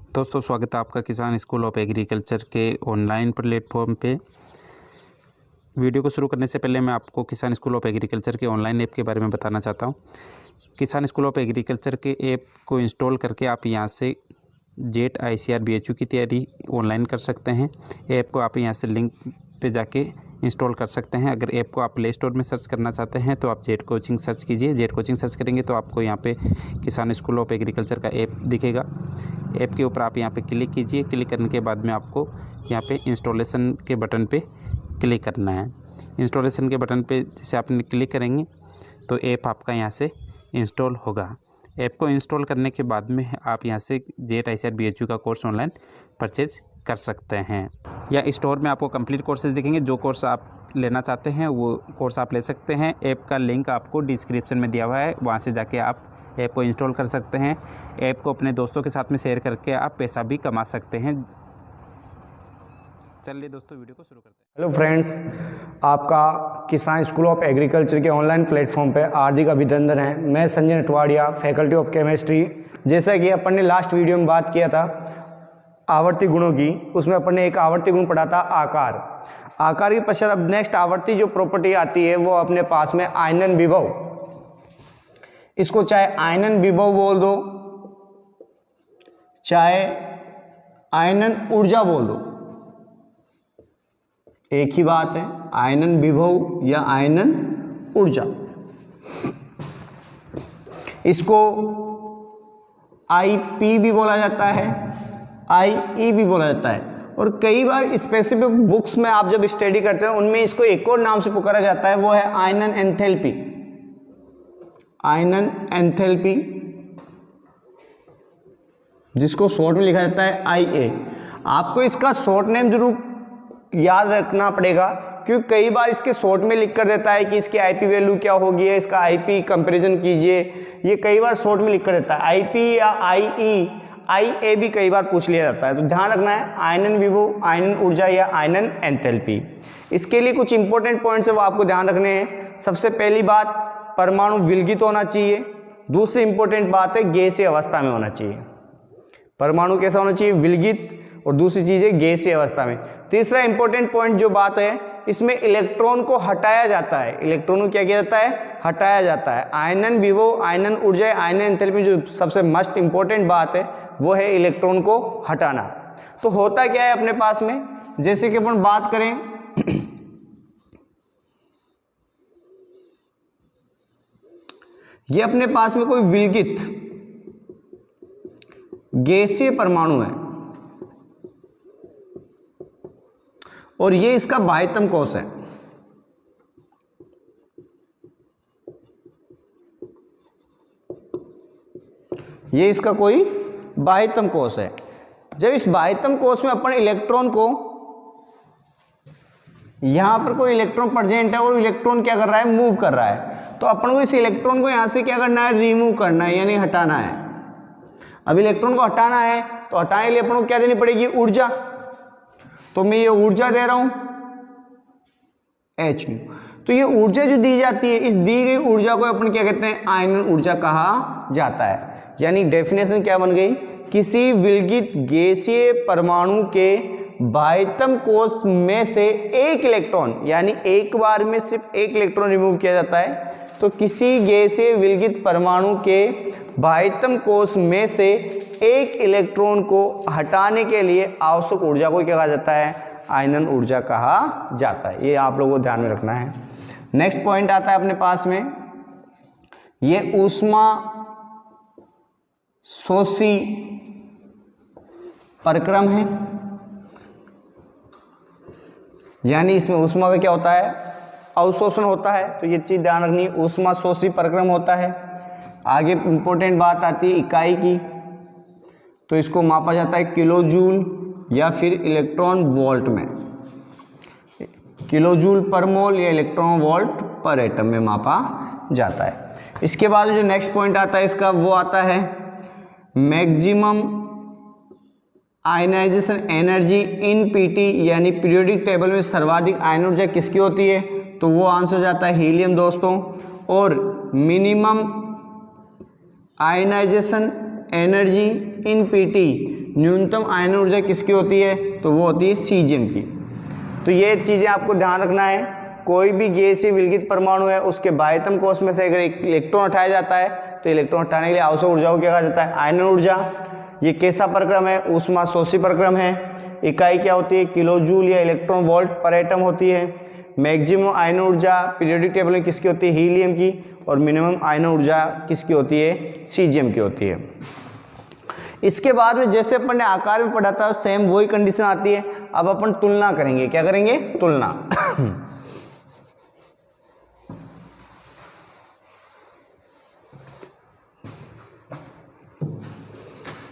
दोस्तों स्वागत है आपका किसान स्कूल ऑफ एग्रीकल्चर के ऑनलाइन प्लेटफॉर्म पे। वीडियो को शुरू करने से पहले मैं आपको किसान स्कूल ऑफ एग्रीकल्चर के ऑनलाइन ऐप के बारे में बताना चाहता हूँ। किसान स्कूल ऑफ एग्रीकल्चर के ऐप को इंस्टॉल करके आप यहाँ से जेट ICAR BHU की तैयारी ऑनलाइन कर सकते हैं। ऐप को आप यहाँ से लिंक पे जाके इंस्टॉल कर सकते हैं। अगर ऐप को आप प्ले स्टोर में सर्च करना चाहते हैं तो आप जेट कोचिंग सर्च कीजिए। जेट कोचिंग सर्च करेंगे तो आपको यहाँ पे किसान स्कूल ऑफ एग्रीकल्चर का ऐप दिखेगा। ऐप के ऊपर आप यहाँ पे क्लिक कीजिए। क्लिक करने के बाद में आपको यहाँ पे इंस्टॉलेशन के बटन पे क्लिक करना है। इंस्टॉलेशन के बटन पे जैसे आपने क्लिक करेंगे तो ऐप आपका यहाँ से इंस्टॉल होगा। ऐप को इंस्टॉल करने के बाद में आप यहाँ से जेट ICAR BHU का कोर्स ऑनलाइन परचेज कर सकते हैं। या स्टोर में आपको कंप्लीट कोर्सेज दिखेंगे। जो कोर्स आप लेना चाहते हैं वो कोर्स आप ले सकते हैं। ऐप का लिंक आपको डिस्क्रिप्शन में दिया हुआ है, वहाँ से जाके आप ऐप को इंस्टॉल कर सकते हैं। ऐप को अपने दोस्तों के साथ में शेयर करके आप पैसा भी कमा सकते हैं। चलिए दोस्तों वीडियो को शुरू करते हैं। हेलो फ्रेंड्स, आपका किसान स्कूल ऑफ एग्रीकल्चर के ऑनलाइन प्लेटफॉर्म पे हार्दिक अभिनंदन है। मैं Sanjay Natwadia, faculty of chemistry. जैसा कि अपन ने लास्ट वीडियो में बात किया था आवर्ती गुणों की, उसमें अपन ने एक आवर्ती गुण पढ़ा था आकार। आकार के पश्चात अब नेक्स्ट आवर्ती जो प्रॉपर्टी आती है वो अपने पास में आयनन विभव। इसको चाहे आयनन विभव बोल दो, चाहे आयनन ऊर्जा बोल दो, एक ही बात है। आयनन विभव या आयनन ऊर्जा, इसको IP भी बोला जाता है, IE भी बोला जाता है। और कई बार स्पेसिफिक बुक्स में आप जब स्टडी करते हैं उनमें इसको एक और नाम से पुकारा जाता है, वो है आयनन एंथैल्पी। आयनन एंथैल्पी, जिसको शॉर्ट में लिखा जाता है IA। आपको इसका शॉर्ट नेम जरूर याद रखना पड़ेगा, क्योंकि कई बार इसके शॉर्ट में लिख कर देता है कि इसकी IP वैल्यू क्या होगी, इसका IP कंपैरिजन कीजिए। ये कई बार शॉर्ट में लिख कर देता है। IP या IE, IA भी कई बार पूछ लिया जाता है। तो ध्यान रखना है आयनन विभव, आयनन ऊर्जा या आयनन एंथैल्पी। इसके लिए कुछ इंपॉर्टेंट पॉइंट्स है वो आपको ध्यान रखने हैं। सबसे पहली बात, परमाणु विलगित होना चाहिए। दूसरी इंपॉर्टेंट बात है गैसीय अवस्था में होना चाहिए। परमाणु कैसा होना चाहिए? विलगित। और दूसरी चीज है गैसीय अवस्था में। तीसरा इंपॉर्टेंट पॉइंट जो बात है, इसमें इलेक्ट्रॉन को हटाया जाता है। इलेक्ट्रॉन को क्या किया जाता है? हटाया जाता है। आयनन विभव, आयनन ऊर्जा, आयनन एंथैल्पी, जो सबसे मस्ट इंपॉर्टेंट बात है वो है इलेक्ट्रॉन को हटाना। तो होता क्या है अपने पास में, जैसे कि अपन बात करें ये अपने पास में कोई विलगित गैसीय परमाणु है और ये इसका बाह्यतम कोश है। ये इसका कोई बाह्यतम कोश है। जब इस बाह्यतम कोश में अपन इलेक्ट्रॉन को, यहां पर कोई इलेक्ट्रॉन प्रेजेंट है और इलेक्ट्रॉन क्या कर रहा है? मूव कर रहा है। तो अपन को इस इलेक्ट्रॉन को यहां से क्या करना है? रिमूव करना है, यानी हटाना है। अब इलेक्ट्रॉन को हटाना है तो हटाने के लिए अपन को क्या देनी पड़ेगी? ऊर्जा। तो मैं ये ऊर्जा दे रहा हूं H। तो ये ऊर्जा जो दी जाती है, इस दी गई ऊर्जा को अपन क्या कहते हैं? आयनन ऊर्जा कहा जाता है। यानी डेफिनेशन क्या बन गई? किसी विलगित गैसीय परमाणु के बाह्यतम कोश में से एक इलेक्ट्रॉन, यानी एक बार में सिर्फ एक इलेक्ट्रॉन रिमूव किया जाता है। तो किसी गैसीय विलगित परमाणु के बाह्यतम कोश में से एक इलेक्ट्रॉन को हटाने के लिए आवश्यक ऊर्जा को क्या कहा जाता है? आयनन ऊर्जा कहा जाता है। ये आप लोगों को ध्यान में रखना है। नेक्स्ट पॉइंट आता है अपने पास में, ये ऊष्मा शोषी प्रक्रम है। यानी इसमें ऊष्मा का क्या होता है? अवशोषण होता है। तो ये चीज ध्यान रखनी है, ऊष्मा शोषी प्रक्रम होता है। आगे इंपॉर्टेंट बात आती है इकाई की, तो इसको मापा जाता है किलो जूल या फिर इलेक्ट्रॉन वोल्ट में। किलो जूल पर मोल या इलेक्ट्रॉन वोल्ट पर एटम में मापा जाता है। इसके बाद जो नेक्स्ट पॉइंट आता है इसका, वो आता है maximum ionization energy in PT, यानी पीरियोडिक टेबल में सर्वाधिक आयन ऊर्जा किसकी होती है? तो वो आंसर हो जाता है हीलियम दोस्तों। और minimum ionization energy in P न्यूनतम आयन ऊर्जा किसकी होती है, तो वो होती है सीजियम की। तो ये चीज़ें आपको ध्यान रखना है। कोई भी गैसीय विलगित परमाणु है उसके बाह्यतम कोश में से अगर एक इलेक्ट्रॉन हटाया जाता है तो इलेक्ट्रॉन हटाने के लिए आवश्यक ऊर्जा को क्या कहा जाता है, आयनन ऊर्जा। ये कैसा प्रक्रम है, ऊष्मा शोषी प्रक्रम है। इकाई क्या होती है, किलो जूल या इलेक्ट्रॉन वोल्ट पर एटम होती है। मैक्सिमम आयन ऊर्जा पीरियोडिक टेबल में किसकी होती है, हीलियम की, और मिनिमम आयन ऊर्जा किसकी होती है, सीजियम की होती है। इसके बाद में जैसे अपन ने आकार में पढ़ा था सेम वही कंडीशन आती है। अब अपन तुलना करेंगे, क्या करेंगे, तुलना।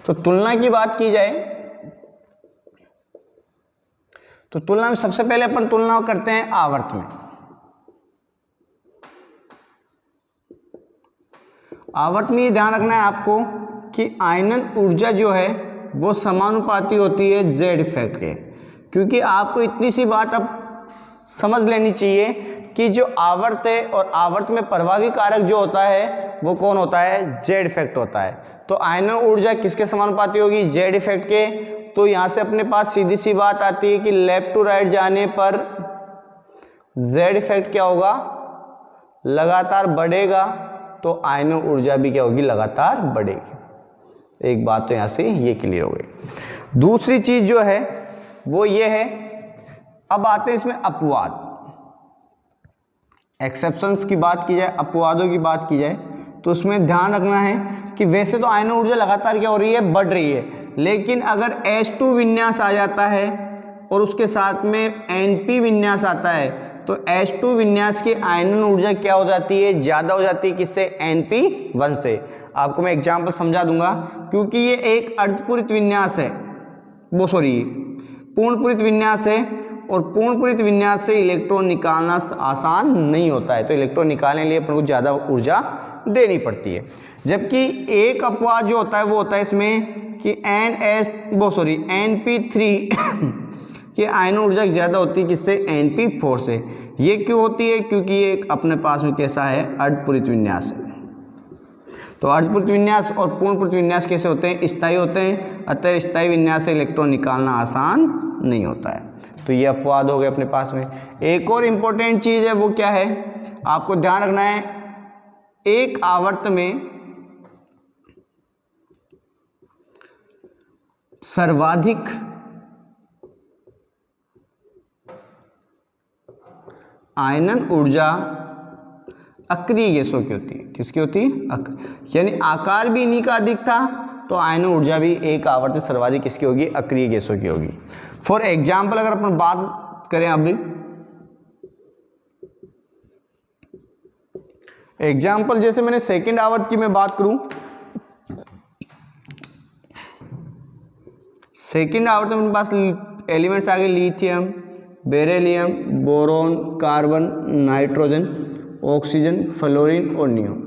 तो तुलना की बात की जाए तो तुलना में सबसे पहले अपन तुलना करते हैं आवर्त में। आवर्त में ये ध्यान रखना है आपको कि आयनन ऊर्जा जो है वो समानुपाती होती है जेड इफेक्ट के। क्योंकि आपको इतनी सी बात अब समझ लेनी चाहिए कि जो आवर्त है और आवर्त में प्रभावी कारक जो होता है वो कौन होता है, जेड इफेक्ट होता है। तो आयनन ऊर्जा किसके समानुपाती होगी, जेड इफेक्ट के। तो यहाँ से अपने पास सीधी सी बात आती है कि लेफ्ट टू राइट जाने पर जेड इफेक्ट क्या होगा, लगातार बढ़ेगा, तो आयनन ऊर्जा भी क्या होगी, लगातार बढ़ेगी। एक बात तो यहाँ से ये क्लियर हो गई। दूसरी चीज जो है वो ये है, अब आते हैं इसमें अपवाद। एक्सेप्शंस की बात की जाए, अपवादों की बात की जाए, तो उसमें ध्यान रखना है कि वैसे तो आयनन ऊर्जा लगातार क्या हो रही है, बढ़ रही है। लेकिन अगर H2 विन्यास आ जाता है और उसके साथ में NP विन्यास आता है तो H2 विन्यास की आयनन ऊर्जा क्या हो जाती है, ज़्यादा हो जाती है। किससे, NP1 से। आपको मैं एग्जाम्पल समझा दूंगा। क्योंकि ये एक अर्धपूरित विन्यास है, वो सॉरी पूर्णपूरित विन्यास है, और पूर्णपूरित विन्यास से इलेक्ट्रॉन निकालना आसान नहीं होता है। तो इलेक्ट्रॉन निकालने के लिए अपन को ज़्यादा ऊर्जा देनी पड़ती है। जबकि एक अपवाद जो होता है वो होता है इसमें कि NP3 कि आयनन ऊर्जा ज़्यादा होती है किससे, NP4 से। ये क्यों होती है, क्योंकि ये अपने पास में कैसा है, अर्धपूरित विन्यास है। तो अर्धपूरित विन्यास और पूर्णपूरित विन्यास कैसे होते हैं, स्थायी होते हैं। अतः स्थायी विन्यास से इलेक्ट्रॉन निकालना आसान नहीं होता है। तो ये अपवाद हो गए अपने पास में। एक और इम्पोर्टेंट चीज़ है, वो क्या है, आपको ध्यान रखना है। एक आवर्त में सर्वाधिक आयनन ऊर्जा अक्रिय गैसों की होती है। किसकी होती है, यानी आकार भी इन्हीं का अधिक था, तो आयनन ऊर्जा भी एक आवर्त में सर्वाधिक किसकी होगी, अक्रिय गैसों की होगी। फॉर एग्जाम्पल अगर अपन बात करें, अभी एग्जाम्पल जैसे मैंने सेकेंड आवर्त की मैं बात करूं, सेकेंड आवर्त में मेरे पास एलिमेंट्स आ गए lithium, beryllium, boron, carbon, nitrogen, oxygen, fluorine और नियोन।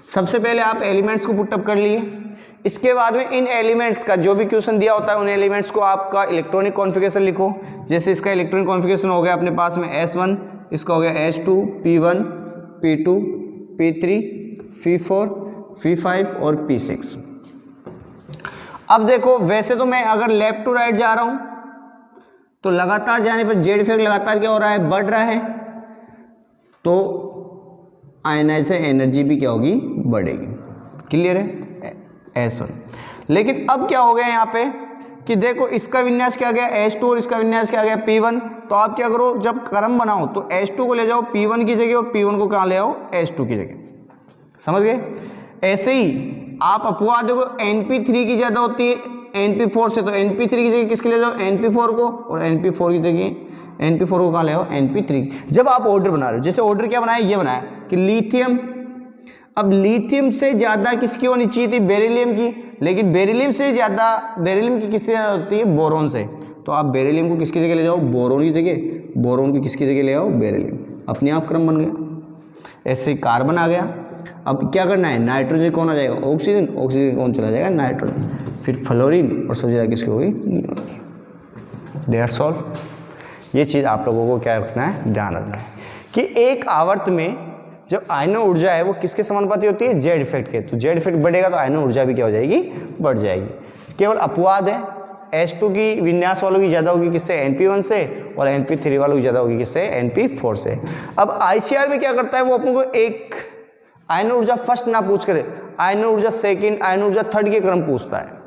सबसे पहले आप एलिमेंट्स को पुटअप कर लिए। इसके बाद में इन एलिमेंट्स का जो भी क्वेश्चन दिया होता है उन एलिमेंट्स को आपका इलेक्ट्रॉनिक कॉन्फ़िगरेशन लिखो। जैसे इसका इलेक्ट्रॉनिक कॉन्फ़िगरेशन हो गया अपने पास में S1, इसका हो गया H2, P1, P2, P3, P4, P5 और P6। अब देखो, वैसे तो मैं अगर लेफ्ट टू राइट जा रहा हूं तो लगातार जाने पर जेड इफेक्ट लगातार क्या हो रहा है, बढ़ रहा है। तो आयनाइजेशन एनर्जी भी क्या होगी, बढ़ेगी। क्लियर है, S1। लेकिन अब क्या हो गया यहाँ पे कि देखो, इसका विन्यास क्या गया H2 और इसका विन्यास क्या गया P1। तो आप क्या करो, जब क्रम बनाओ तो H2 को ले जाओ P1 की जगह और P1 को कहाँ ले आओ, H2 की जगह। समझ गए। ऐसे ही आप अपवाद देखो, NP3 की ज़्यादा होती है NP4 से, तो NP3 की जगह किसके ले जाओ, NP4 को, और NP4 की जगह NP4 को कहाँ ले आओ, NP3। जब आप ऑर्डर बना रहे हो, जैसे ऑर्डर क्या बनाया, ये बनाया कि लिथियम, अब लिथियम से ज़्यादा किसकी होनी चाहिए थी, बेरिलियम की। लेकिन बेरिलियम से ज़्यादा, बेरिलियम की किससे होती है, बोरोन से। तो आप बेरिलियम को किसकी जगह ले जाओ, बोरोन की जगह, बोरोन की किसकी जगह ले आओ, बेरिलियम। अपने आप क्रम बन गया। ऐसे कार्बन आ गया। अब क्या करना है, नाइट्रोजन कौन आ जाएगा, ऑक्सीजन, ऑक्सीजन कौन चला जाएगा, नाइट्रोजन, फिर फ्लोरीन, और सबसे ज़्यादा किसकी होगी, नियोन की। That's all. ये चीज़ आप लोगों को क्या रखना है, ध्यान रखना है कि एक आवर्त में जब आयनन ऊर्जा है वो किसके समानुपाती होती है, जेड इफेक्ट के। तो जेड इफेक्ट बढ़ेगा तो आयनन ऊर्जा भी क्या हो जाएगी, बढ़ जाएगी। केवल अपवाद है, H2 की विन्यास वालों की ज़्यादा होगी किससे, Np1 से, और Np3 वालों की ज़्यादा होगी किससे, Np4 से। अब ICR में क्या करता है, वो अपन को एक आयन ऊर्जा फर्स्ट ना पूछ करे, आयन ऊर्जा सेकंड, आयन ऊर्जा थर्ड के क्रम पूछता है।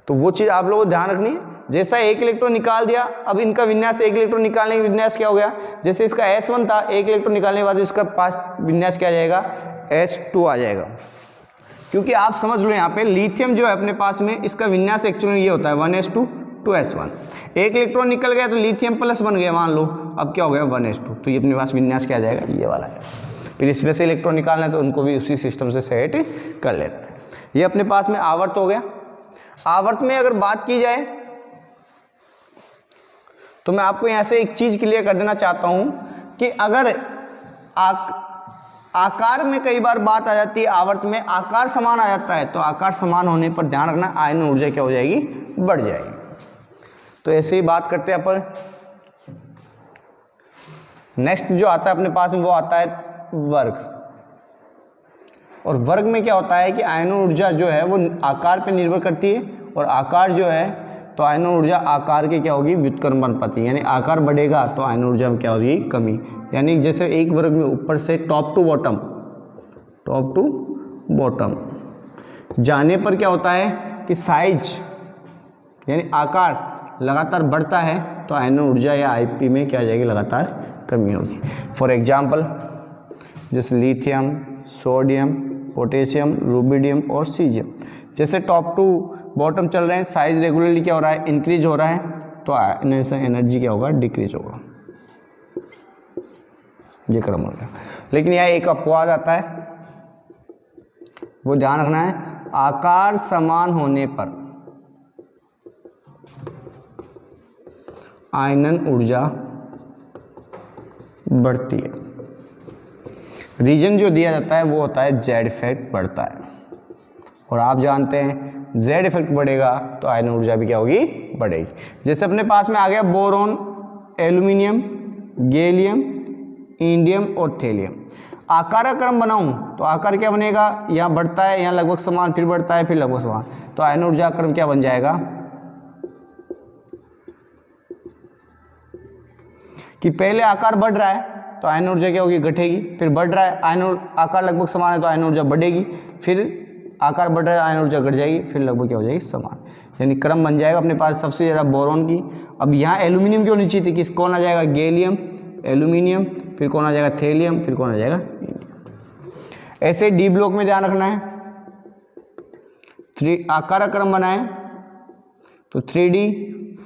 तो वो चीज़ आप लोगों को ध्यान रखनी है। जैसा एक इलेक्ट्रॉन निकाल दिया, अब इनका विन्यास, एक इलेक्ट्रॉन निकालने का विन्यास क्या हो गया, जैसे इसका S1 था, एक इलेक्ट्रॉन निकालने के बाद इसका पास विन्यास क्या आ जाएगा, H2 आ जाएगा। क्योंकि आप समझ लो यहाँ पे लिथियम जो है अपने पास में, इसका विन्यास एक्चुअली ये होता है 1s2 2s1। एक इलेक्ट्रॉन निकल गया तो लिथियम प्लस बन गया, मान लो अब क्या हो गया 1s2, तो ये अपने पास विन्यास क्या आ जाएगा, ये वाला है। फिर इसमें से इलेक्ट्रॉन निकालना है तो उनको भी उसी सिस्टम से सेट कर लेना है। ये अपने पास में आवर्त हो गया। आवर्त में अगर बात की जाए तो मैं आपको यहाँ से एक चीज क्लियर कर देना चाहता हूं कि अगर आकार में कई बार बात आ जाती है, आवर्त में आकार समान आ जाता है, तो आकार समान होने पर ध्यान रखना आयन ऊर्जा क्या हो जाएगी, बढ़ जाएगी। तो ऐसे ही बात करते हैं अपन। नेक्स्ट जो आता है अपने पास में वो आता है वर्ग। और वर्ग में क्या होता है कि आयन ऊर्जा जो है वो आकार पे निर्भर करती है, और आकार जो है तो आयन ऊर्जा आकार के क्या होगी, व्युत्क्रम अनुपाती, यानी आकार बढ़ेगा तो आयन ऊर्जा में क्या होगी, कमी। यानी जैसे एक वर्ग में ऊपर से टॉप टू बॉटम जाने पर क्या होता है कि साइज यानी आकार लगातार बढ़ता है, तो आयन ऊर्जा या आईपी में क्या आ जाएगी, लगातार कमी होगी। फॉर एग्जाम्पल जैसे लिथियम, सोडियम, पोटेशियम, रुबिडियम और सीजियम, जैसे टॉप टू बॉटम चल रहे हैं, साइज रेगुलरली क्या हो रहा है, इंक्रीज हो रहा है, तो एनर्जी क्या होगा, डिक्रीज होगा, ये क्रम हो गया। लेकिन यहाँ एक अपवाद आता है, वो ध्यान रखना है, आकार समान होने पर आयनन ऊर्जा बढ़ती है। रीजन जो दिया जाता है वो होता है जेड इफेक्ट बढ़ता है, और आप जानते हैं जेड इफेक्ट बढ़ेगा तो आयन ऊर्जा भी क्या होगी, बढ़ेगी। जैसे अपने पास में आ गया बोरोन, एल्यूमिनियम, गैलियम, इंडियम और थेलियम। आकार का क्रम बनाऊं तो आकार क्या बनेगा, यहाँ बढ़ता है, यहाँ लगभग समान, फिर बढ़ता है, फिर लगभग समान, तो आयन ऊर्जा क्रम क्या बन जाएगा कि पहले आकार बढ़ रहा है तो आयन ऊर्जा क्या होगी, घटेगी, फिर बढ़ रहा है आकार लगभग समान है तो आयन ऊर्जा बढ़ेगी, फिर आकार बढ़ रहा है आयन ऊर्जा घट जाएगी, फिर लगभग क्या हो जाएगी, समान। यानी क्रम बन जाएगा अपने पास सबसे ज़्यादा बोरोन की। अब यहाँ एल्यूमिनियम क्यों नीचे थी, किस कौन आ जाएगा, गैलियम, एल्यूमिनियम, फिर कौन आ जाएगा, थेलियम, फिर कौन आ जाएगा, इंडियम। ऐसे डी ब्लॉक में ध्यान रखना है, आकार का क्रम बनाए तो 3D,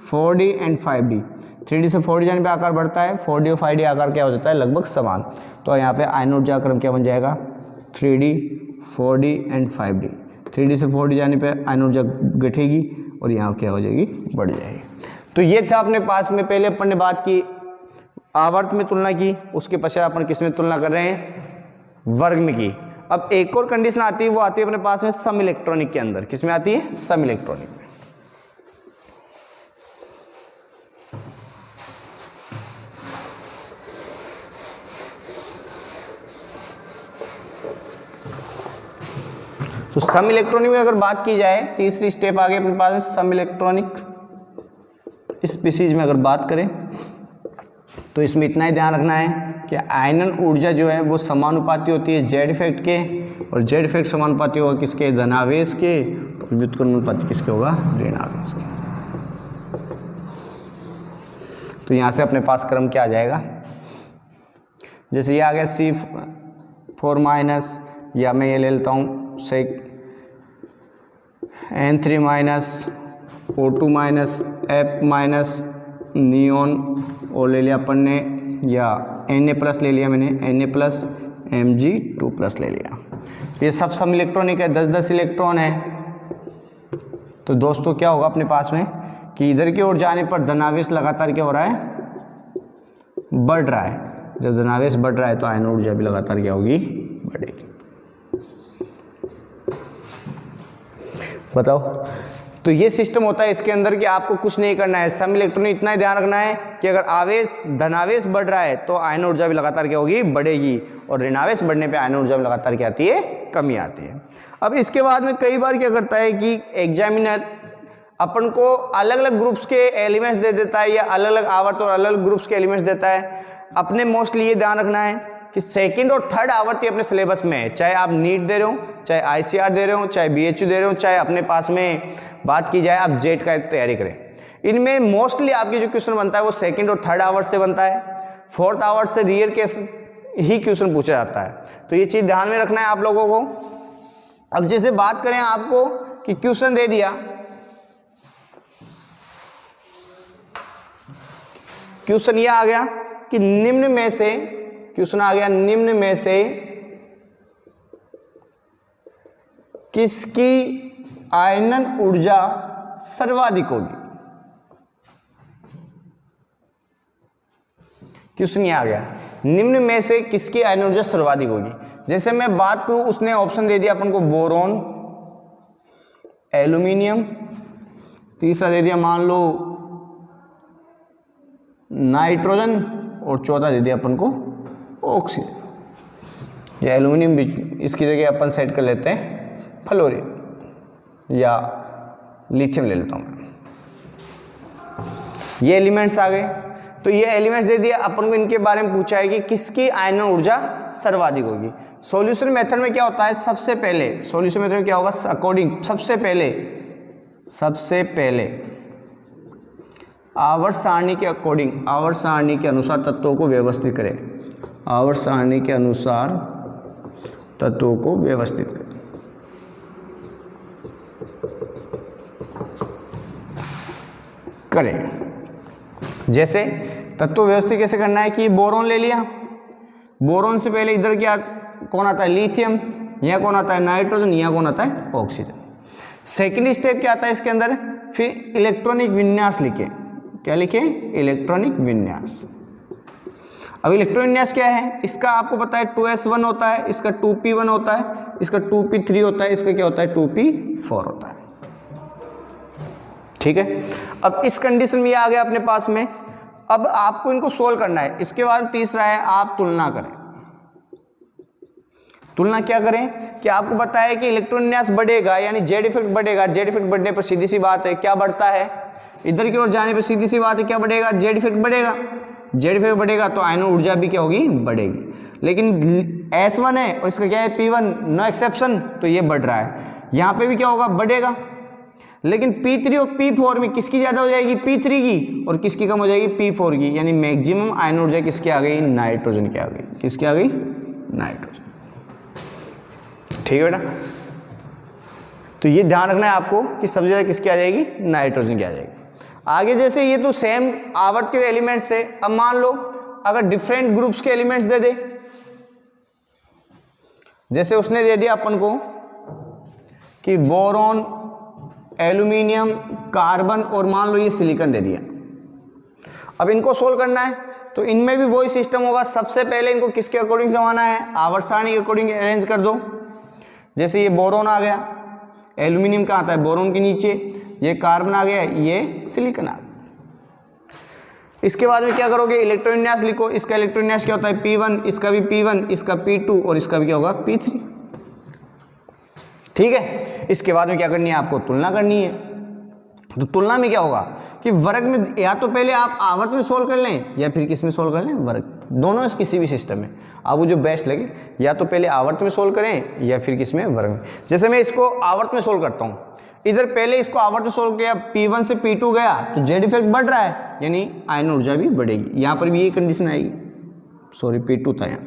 4D and 5D। 3D से 4D जाने पे आकार बढ़ता है, 4D और 5D आकार क्या हो जाता है, लगभग समान। तो यहाँ पे आयन ऊर्जा क्रम क्या बन जाएगा, 3D, 4D and 5D। 3D से 4D जाने पे आयन ऊर्जा घटेगी और यहाँ क्या हो जाएगी, बढ़ जाएगी। तो ये था अपने पास में, पहले अपन ने बात की आवर्त में तुलना की, उसके पश्चात अपन किस में तुलना कर रहे हैं, वर्ग में की। अब एक और कंडीशन आती है, वो आती है अपने पास में सम इलेक्ट्रॉनिक के अंदर। किस में आती है, सम इलेक्ट्रॉनिक में। तो सम इलेक्ट्रॉनिक में अगर बात की जाए, तीसरी स्टेप आ गई अपने पास सम इलेक्ट्रॉनिक स्पीसीज में अगर बात करें तो इसमें इतना ही ध्यान रखना है कि आयनन ऊर्जा जो है वो समानुपाती होती है जेड इफेक्ट के, और जेड इफेक्ट समानुपाती होगा किसके, धनावेश के, और व्युत्क्रम अनुपाती किसके होगा, ऋणावेश के। तो यहाँ से अपने पास क्रम क्या आ जाएगा, जैसे ये आ गया C4-, या मैं ये ले लेता हूँ N3-, O2-, F-, नियोन और ले लिया अपन ने, या Na+ ले लिया मैंने, Na+, Mg2+ ले लिया। ये सब सम इलेक्ट्रॉनिक है, 10-10 इलेक्ट्रॉन है। तो दोस्तों क्या होगा अपने पास में कि इधर की ओर जाने पर धनावेश लगातार क्या हो रहा है, बढ़ रहा है। जब धनावेश बढ़ रहा है तो आयन ऊर्जा भी लगातार क्या होगी, बढ़ेगी। बताओ, तो ये सिस्टम होता है इसके अंदर कि आपको कुछ नहीं करना है, सम इलेक्ट्रॉनिक इतना ही ध्यान रखना है कि अगर धनावेश बढ़ रहा है तो आयन ऊर्जा भी लगातार क्या होगी, बढ़ेगी, और ऋणावेश बढ़ने पे आयन ऊर्जा में लगातार क्या आती है, कमी आती है। अब इसके बाद में कई बार क्या करता है कि एग्जामिनर अपन को अलग अलग ग्रुप्स के एलिमेंट्स दे देता है या अलग अलग आवर्त और अलग अलग ग्रुप्स के एलिमेंट्स देता है। अपने मोस्टली ये ध्यान रखना है कि सेकंड और थर्ड आवर्ती अपने सिलेबस में है, चाहे आप नीट दे रहे हो, चाहे ICR दे रहे हो, चाहे BHU दे रहे हो, चाहे अपने पास में बात की जाए आप जेट का तैयारी करें, इनमें मोस्टली आपकी जो क्वेश्चन बनता है वो सेकंड और थर्ड आवर्त से बनता है। फोर्थ आवर्त से रियल केस ही क्वेश्चन पूछा जाता है, तो ये चीज़ ध्यान में रखना है आप लोगों को। अब जैसे बात करें आपको कि क्वेश्चन दे दिया, क्वेश्चन ये आ गया कि निम्न में से, क्वेश्चन आ गया निम्न में से किसकी आयनन ऊर्जा सर्वाधिक होगी। क्वेश्चन ये आ गया निम्न में से किसकी आयनन ऊर्जा सर्वाधिक होगी। जैसे मैं बात करूं, उसने ऑप्शन दे दिया अपन को बोरोन, एल्यूमिनियम, तीसरा दे दिया मान लो नाइट्रोजन, और चौथा दे दिया अपन को ऑक्सीजन। या एल्यूमिनियम भी इसकी जगह अपन सेट कर लेते हैं फ्लोरीन या लिथियम ले लेता हूं मैं। ये एलिमेंट्स आ गए, तो ये एलिमेंट्स दे दिया अपन को, इनके बारे में पूछा है कि किसकी आयनन ऊर्जा सर्वाधिक होगी। सॉल्यूशन मेथड में क्या होता है, सबसे पहले सॉल्यूशन मेथड में क्या होगा, अकॉर्डिंग सबसे पहले आवर्त सारणी के अकॉर्डिंग, आवर्त सारणी के अनुसार तत्वों को व्यवस्थित करें, आवर्त सारणी के अनुसार तत्वों को व्यवस्थित करें। जैसे तत्व व्यवस्थित कैसे करना है कि बोरोन ले लिया, बोरोन से पहले इधर क्या कौन आता है, लिथियम, यहाँ कौन आता है नाइट्रोजन, यहाँ कौन आता है ऑक्सीजन। सेकेंड स्टेप क्या आता है इसके अंदर, फिर इलेक्ट्रॉनिक विन्यास लिखे, क्या लिखे, इलेक्ट्रॉनिक विन्यास। अब इलेक्ट्रॉनिक विन्यास क्या है, इसका आपको पता है 2s1 होता है, इसका 2p1 होता है, इसका 2p3 होता है, इसका क्या होता है 2p4 होता है। ठीक है, अब इस कंडीशन में ये आ गया अपने पास में। अब आपको इनको सोल्व करना है। इसके बाद तीसरा है आप तुलना करें। तुलना क्या करें कि आपको पता है कि इलेक्ट्रॉन विन्यास बढ़ेगा यानी जेड इफेक्ट बढ़ेगा, जेड इफेक्ट बढ़ने पर सीधी सी बात है क्या बढ़ता है, इधर की ओर जाने पर सीधी सी बात है क्या बढ़ेगा, जेड इफेक्ट बढ़ेगा। जेड इफेक्ट बढ़ेगा तो आयनन ऊर्जा भी क्या होगी, बढ़ेगी। लेकिन S1 है और इसका क्या है P1, नो एक्सेप्शन, तो ये बढ़ रहा है। यहाँ पे भी क्या होगा, बढ़ेगा। लेकिन P3 और P4 में किसकी ज़्यादा हो जाएगी, P3 की, और किसकी कम हो जाएगी, P4 की। यानी मैक्सिमम आयनन ऊर्जा किसकी आ गई, नाइट्रोजन की आ गई। किसकी आ गई, नाइट्रोजन। ठीक है बेटा, तो ये ध्यान रखना है आपको कि सबसे ज़्यादा किसकी आ जाएगी, नाइट्रोजन की आ जाएगी। आगे जैसे ये तो सेम आवर्त के एलिमेंट्स थे, अब मान लो अगर डिफरेंट ग्रुप्स के एलिमेंट्स दे दे, जैसे उसने दे दिया अपन को कि बोरोन, एल्यूमिनियम, कार्बन और मान लो ये सिलिकॉन दे दिया। अब इनको सोल्व करना है तो इनमें भी वही सिस्टम होगा। सबसे पहले इनको किसके अकॉर्डिंग जमाना है, आवर्त सारणी के अकॉर्डिंग अरेंज कर दो। जैसे ये बोरोन आ गया, एल्यूमिनियम कहाँ आता है, बोरोन के नीचे, ये कार्बन आ गया, ये सिलिकॉन आ गया। इसके बाद में क्या करोगे, इलेक्ट्रॉन विन्यास लिखो। इसका इलेक्ट्रॉन विन्यास क्या होता है, P1, इसका भी P1, इसका P2 और इसका भी क्या होगा, P3। ठीक है, इसके बाद में क्या करनी है, आपको तुलना करनी है। तो तुलना में क्या होगा कि वर्ग में या तो पहले आप आवर्त में सोल्व कर लें या फिर किस में सोल्व कर लें, वर्ग, दोनों किसी भी सिस्टम में आपको जो बेस्ट लगे, या तो पहले आवर्त में सोल्व करें या फिर किस में, वर्ग में। जैसे मैं इसको आवर्त में सोल्व करता हूँ, इधर पहले इसको आवर्त में सोल्व किया, P1 से P2 गया तो जेड इफेक्ट बढ़ रहा है यानी आयनन ऊर्जा भी बढ़ेगी। यहाँ पर भी ये कंडीशन आएगी, सॉरी P2 था यहाँ,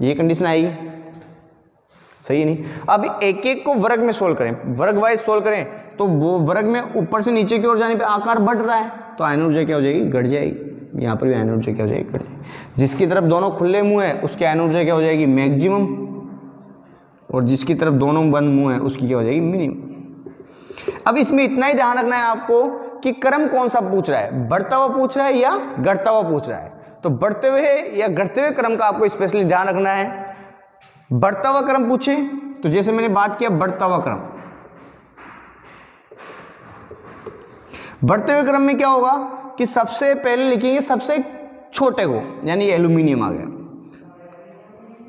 ये कंडीशन आएगी, सही नहीं। अब एक एक को वर्ग में सोल्व करें, वर्ग वाइज सोल्व करें तो वो वर्ग में ऊपर से नीचे की ओर जाने पे आकार बढ़ रहा है तो आयनन ऊर्जा क्या हो जाएगी, घट जाएगी। यहाँ पर भी आयनन ऊर्जा क्या हो जाएगी, घट जाएगी। जिसकी तरफ दोनों खुले मुंह है उसकी आयनन ऊर्जा क्या हो जाएगी, मैक्सिमम, और जिसकी तरफ दोनों बंद मुंह है उसकी क्या हो जाएगी, मिनिमम। अब इसमें इतना ही ध्यान रखना है आपको कि क्रम कौन सा पूछ रहा है, बढ़ता हुआ पूछ रहा है या घटता हुआ पूछ रहा है। तो बढ़ते हुए या घटते हुए क्रम का आपको स्पेशली ध्यान रखना है। बढ़ता हुआ क्रम पूछे तो जैसे मैंने बात किया बढ़ता हुआ क्रम, बढ़ते हुए क्रम में क्या होगा कि सबसे पहले लिखेंगे सबसे छोटे को, यानी एल्यूमिनियम आ गया,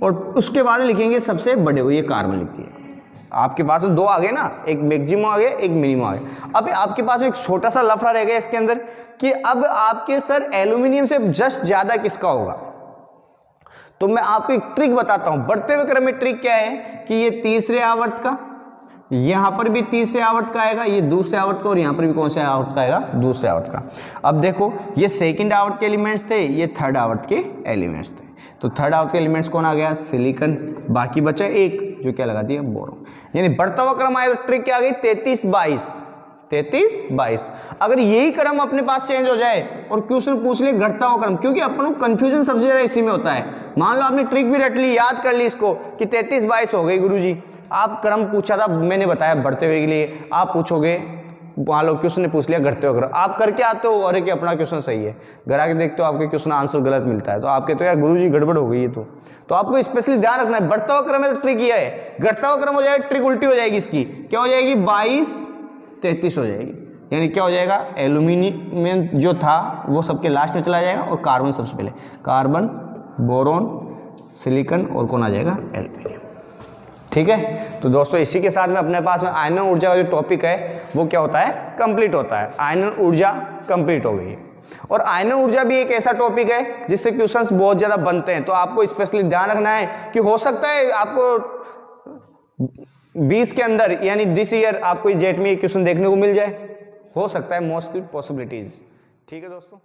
और उसके बाद लिखेंगे सबसे बड़े को, ये कार्बन लिख दिया। आपके पास दो आ गए ना, एक मैक्सिमम आ गया, एक मिनिमम आ गया। अब आपके पास एक छोटा सा लफड़ा रह गया इसके अंदर कि अब आपके सर एल्यूमिनियम से जस्ट ज्यादा किसका होगा। तो मैं आपको एक ट्रिक बताता हूं, बढ़ते हुए क्रम में ट्रिक क्या है कि ये तीसरे आवर्त का, यहां पर भी तीसरे आवर्त का आएगा, ये दूसरे आवर्त का, और यहां पर भी कौन से आवर्त का आएगा, दूसरे आवर्त का। अब देखो ये सेकंड आवर्त के एलिमेंट्स थे, ये थर्ड आवर्त के एलिमेंट्स थे। तो थर्ड आवर्त के एलिमेंट्स कौन आ गया, सिलिकॉन, बाकी बचा एक जो क्या लगा दिया, बोरोन। यानी बढ़ता हुआ क्रम आया तो ट्रिक क्या आ गई, 33-22। अगर यही क्रम अपने पास चेंज हो जाए और क्वेश्चन पूछ ले घटता हुआ क्रम, क्योंकि अपन को कंफ्यूजन सबसे ज्यादा इसी में होता है। मान लो आपने ट्रिक भी रट ली, याद कर ली इसको कि 33-22 हो गई गुरुजी, आप क्रम पूछा था, मैंने बताया बढ़ते हुए के लिए, आप पूछोगे, मान लो क्वेश्चन ने पूछ लिया घटते हुए क्रम, आप करके आते हो अरे कि अपना क्वेश्चन सही है, घर आके देखते हो आपके क्वेश्चन आंसर गलत मिलता है, तो आपके तो यार गुरुजी गड़बड़ हो गई है। तो आपको स्पेशली ध्यान रखना है, बढ़ता हुआ क्रम है तो ट्रिक ये है, घटता हुआ क्रम हो जाएगा ट्रिक उल्टी हो जाएगी, इसकी क्या हो जाएगी, 22-33 हो जाएगी। यानी क्या हो जाएगा, एल्यूमिनियम जो था वो सबके लास्ट में चला जाएगा और कार्बन सबसे पहले, कार्बन, बोरोन, सिलिकॉन और कौन आ जाएगा, एल्यूमिनियम। ठीक है, तो दोस्तों इसी के साथ में अपने पास में आयनन ऊर्जा का जो टॉपिक है वो क्या होता है, कंप्लीट होता है। आयनन ऊर्जा कंप्लीट हो गई है। और आयनन ऊर्जा भी एक ऐसा टॉपिक है जिससे क्वेश्चंस बहुत ज्यादा बनते हैं, तो आपको स्पेशली ध्यान रखना है कि हो सकता है आपको 20 के अंदर यानी दिस ईयर आपको जेट में क्वेश्चन देखने को मिल जाए, हो सकता है, मोस्टली पॉसिबिलिटीज। ठीक है दोस्तों।